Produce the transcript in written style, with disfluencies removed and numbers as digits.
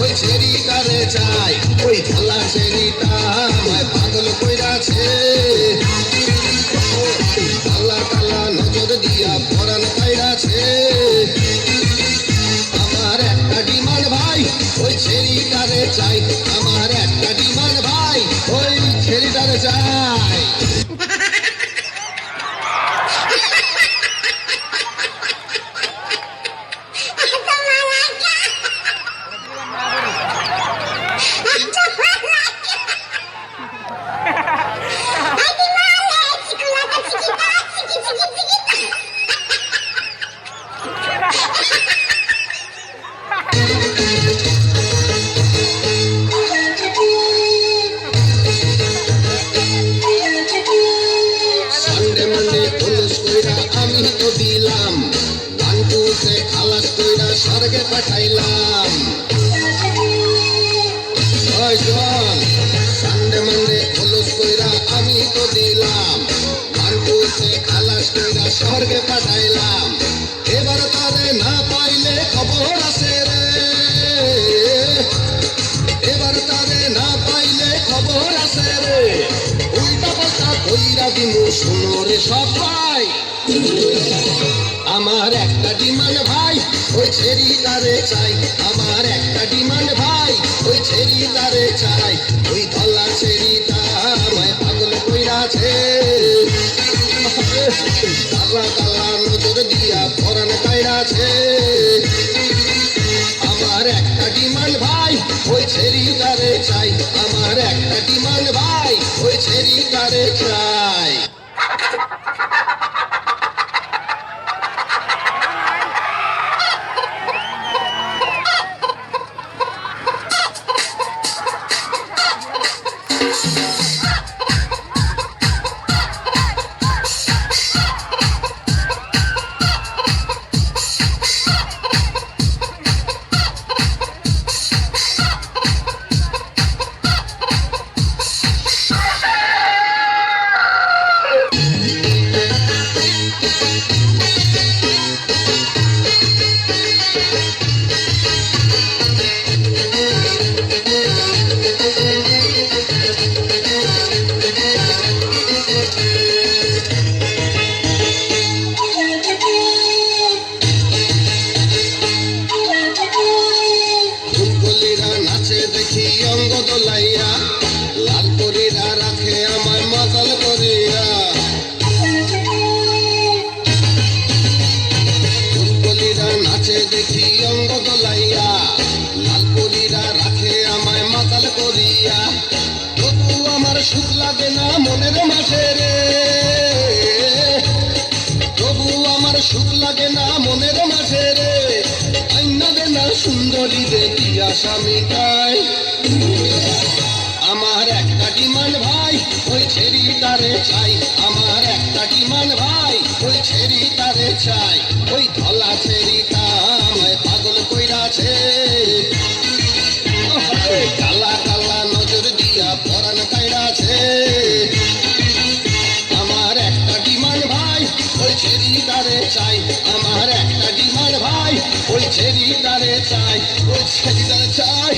ওই ছেড়িটারে চাই, ওই ধলা ছেড়িটা আমায় পাগল কইরাছে। কালা কালা নজর দিয়া পরাণ কাইরাছে। আমার একটা ডিমান্ড ভাই, ওই ছেড়িটারে চাই, আমার একটা ডিমান্ড ভাই, ওই ছেড়িটারে চাই। সানডে মানডে পুলিশ কইরা আমি তো দিলাম, গানটুতে খালাস কইরা স্বর্গে পাঠাইলাম। ওই শোন, সানডে মানডে পুলিশ কইরা আমি তো দিলাম, গানটুতে খালাস কইরা স্বর্গে পাঠাইলাম। এবার তারে না পাইলে খবর আছে রে, এবার তারে না পাইলে খবর আছে রে। উল্টা পাল্টা কইরা দিমু শুনো রে সবাই। আমার একটা ডিমান্ড ভাই, ওই ছেড়িটারে চাই, আমার একটা ডিমান্ড ভাই, ওই ছেড়িটারে চাই। ওই ধলা ছেড়িটা আমায় পাগল কইরাছে। কালা কালা নজর দিয়া পরাণ কাইরাছে। আমার একটা ডিমান্ড ভাই, ওই ছেড়িটারে চাই, আমার একটা ডিমান্ড ভাই, ওই ছেড়িটারে চাই। দেখি অঙ্গ দোলাইয়া, লাল করিরা রাখে আমায় মাতাল করিয়া। ফুলকলিরা নাচে দেখি অঙ্গ দোলাইয়া, লাল করিরা রাখে আমায় মাতাল করিয়া। তবু আমার সুখ লাগে না মনের মাঝে রে, তবু আমার সুখ লাগে না মনের মাঝে রে। আইনা দে না সুন্দরী দেখি আসামিটাই। আমার একটা ডিমান্ড ভাই, ওই ছেড়িটারে চাই, আমার একটা ডিমান্ড ভাই, ওই ছেড়িটারে চাই। ওই ধলা ছেড়িটা আমায় পাগল কইরাছে। কালা কালা নজর দিয়া পরাণ কাইরাছে। আমার একটা ডিমান্ড ভাই, ওই ছেড়িটারে চাই, আমার একটা ডিমান্ড ভাই, ওই ছেড়িটারে চাই, ওই ছেড়িটারে চাই।